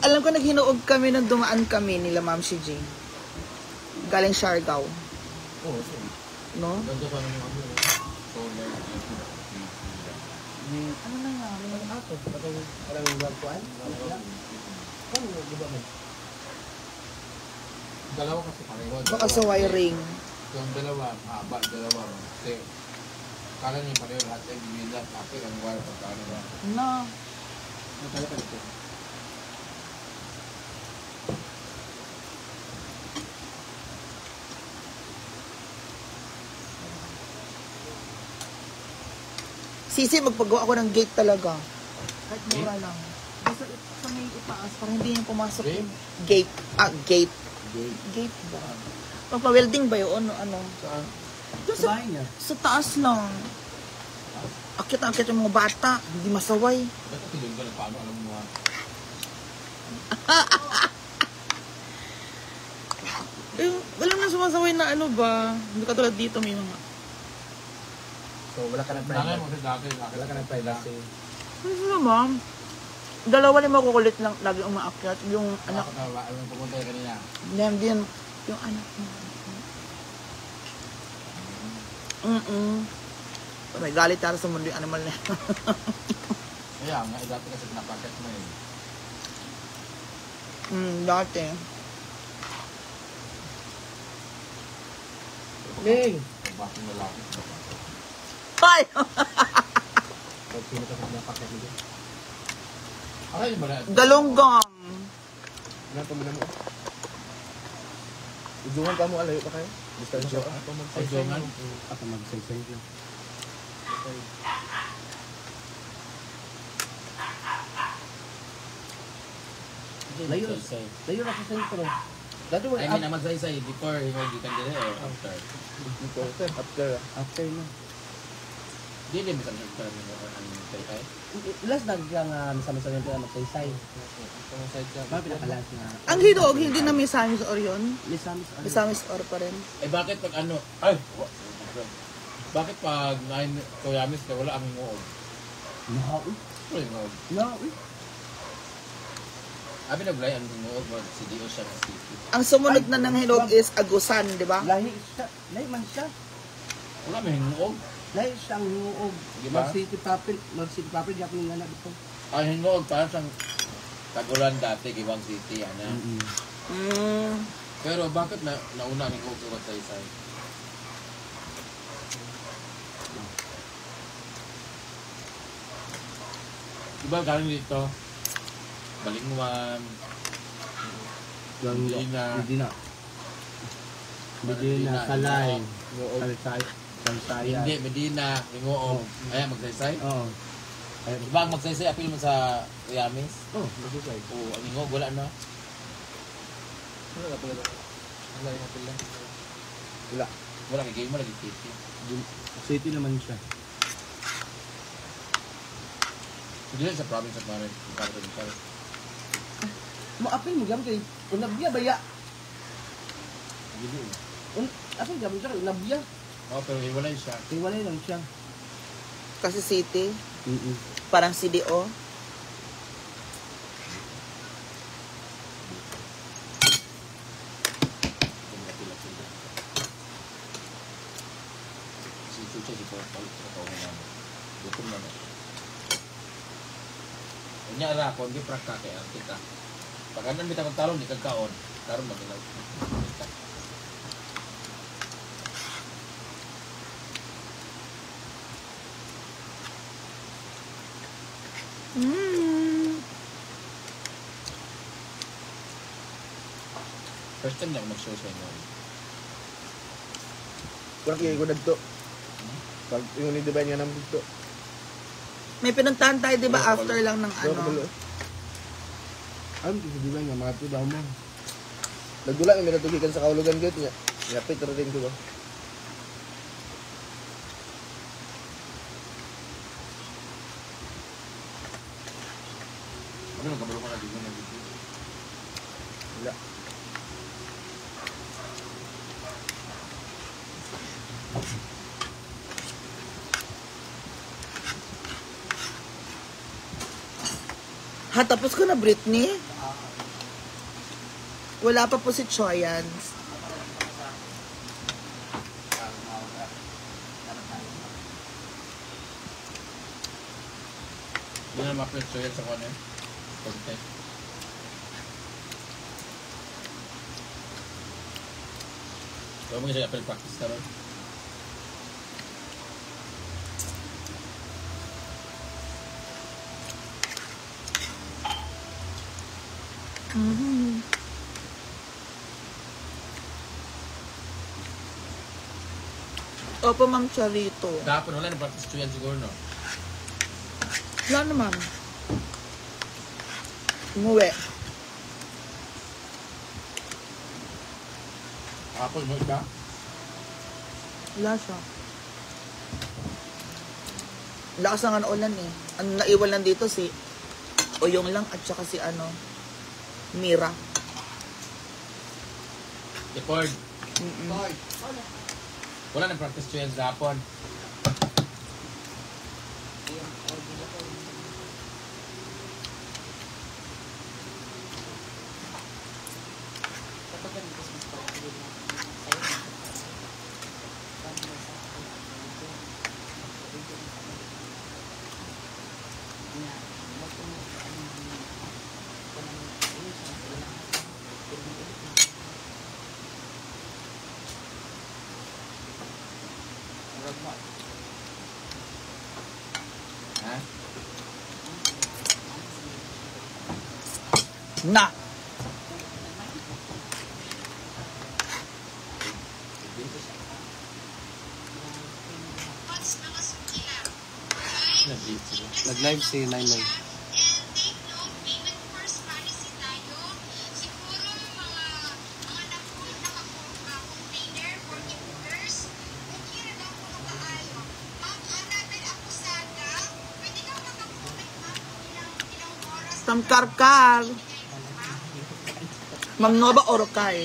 alam ko naghinuog kami nung dumaan kami nila Ma'am si Jane. Galing Siargao. Oo, so. No? Ganda pa naman kami. Solar. Ano nangyari? Ato, parang wagpuan. Ano, di ba man? Dalawa kasi pareho. Baka sa wiring. Yung dalawa, mahaba, dalawa. Kasi, kala niya pareho lahat ay bibila. Kapit ang wire pagkano ba? No. Ano talaga ito? Sisi, magpagawa ako ng gate talaga. Kahit mura lang. Basta sa may itaas, para hindi niya pumasok yung gate. Ah, gate. Gate ba? Magpa-welding ba yun? Ano? Saan? Doon Sa bahay niya? Sa taas lang. Akit-akit yung mga bata. Hindi masaway. Ba't tulog ka na paano? Alam mo ha? Eh, wala na sumasaway na ano ba? Hindi katulad dito may mga. So, wala ka ng Nanay privacy. mo sa dati. Wala ka ng privacy. Ano naman? Dalawa ni makukulit lang lagi umaakyat. Yung anak. Alam mo pumunta yung kanina. Din. Yung anak mo. May galit tara sa mundo yung animal na. Kaya nga, dati kasi pinapaket mo eh. Dati. Ning! Bakit mo lang? Ay! Pag sino ka sa mga paket nito? Aray ba na? Galunggong. Ano ito mo na mo? Ujungan pa mo, alayo pa kayo? Distansya ka? Ujungan? Ako mag-say-say lang. Layo na sa sentro. Dati mo, I mean, naman sa before, hindi ka din eh, after. after na. Hindi din bisa after mo ang tay-tay. Last nagkang sama-sama nito na mag-say-say. Mga pinakalas na. Ang hidog, hindi na may samis or yun. Lisamis. May samis or pa rin. Eh bakit pag ano, ay! Bakit pag kuyamis na wala ang ngoog? No. Wala yung ngoog. No. Abi naglay ang ngoog, si Dio siya ng city. Ang sumunod na ng hinog is agusan, di ba? Lahi siya. Lahi man siya. Wala may ngoog. Lahi siyang huog. Diba? Mag-city papel, di ako yung anak ito. Ang ngoog parang siyang Tagulan dati, Giwang City, ano. Pero bakit nauna ni ngoog sa Magsaysay? Diba galing dito? Balingwan, Medina, Salay, Sansaya. Hindi, Medina, Lingoog. Ayan, Magsaysay? Oo. Diba ang Magsaysay, apil mo sa Yamis? Oo, Magsaysay. Oo, ang Lingoog, wala na. Wala ka pala. Wala yung apil lang. Wala. Wala, kagay mo, naging city. City naman siya. Hindi lang sa province at Marin. Maapil mo gam kay unabya baya. Hindi. Asa gam siya unabya? Oo, pero hiwalay siya. Hiwalay lang siya. Kasi city. Parang CDO. Si Chucha, si Paul, sa kaunan namin. Gutom na. Kanya ra, kung di prakka kay Artika. Pag anong bitang talon, di kagkaon. Karoon magilaw. First time na ako mag-show sa inyo. Kurang kaya ko dagto. Pag yung nidibay nga naman dito. May pinuntahan tayo, di ba, after lang ng ano? Ano dito di ba nga mga daw mo? Nagdula nga may natugikan sa kaulugan gud niya. Yapit ra din ko ba? Ano nagkabalo ka na dito na dito? Wala. Ha, tapos ko na, Britney? Wala pa po si Choyan. Hindi na ma-pressure yan sa kanya. Content. Kaya mo kasi apel practice ka ron. Mhm. Opo, Ma'am Charito. Dapat wala na practice to yan siguro, no? Wala naman. Umuwi. Kapon mo iba? Wala siya. Lakas na nga ng ulan eh. Ang naiwan lang dito si Oyong lang at saka si ano, Mira. Depord. Mm-mm. Wala na practice to yan sa hapon. Ha? Na! Nag-live si Nainay. Tamkarkar. Ma'am Nova Orokay.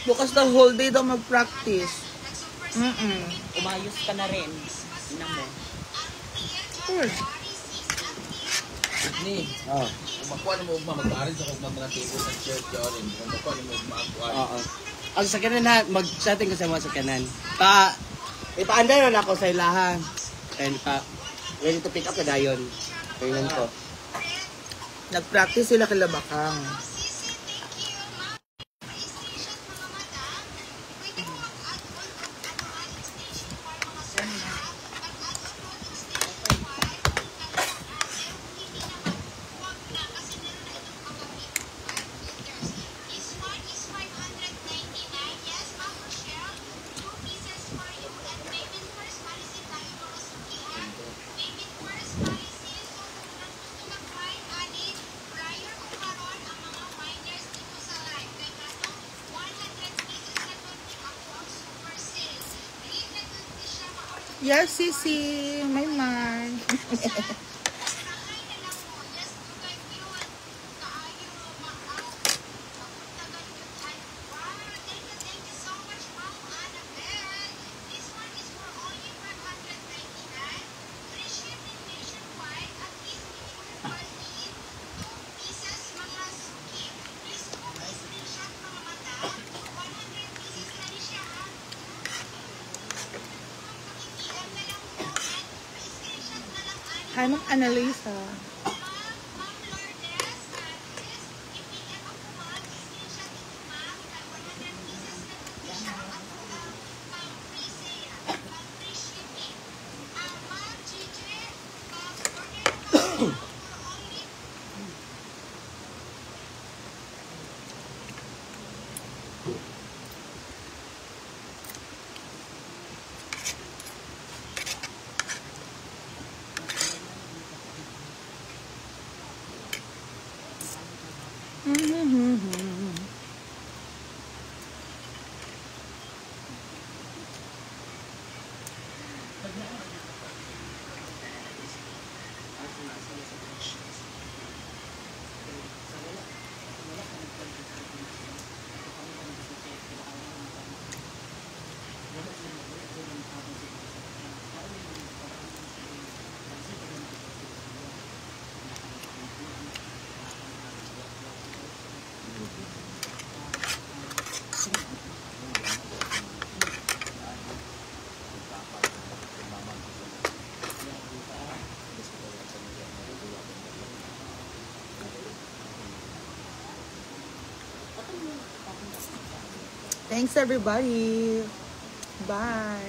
Bukas na whole day daw mag-practice. Umayos ka na rin. Ina mo. Ni, Oo. kung makuha na mo mag-aaral sa kung mga table sa church yun. Kung makuha na mo mag-aaral. Oo. Ang sakyanan na, mag-chatting ko sa mga sakyanan. Ipaanday na ako sa ilahan. And ready to pick up na dayon. Kailan ko. Nag-practice sila kalabakang. Yes, Sisi. My man. Hi, Ma'am Annalisa. Thanks everybody. Bye.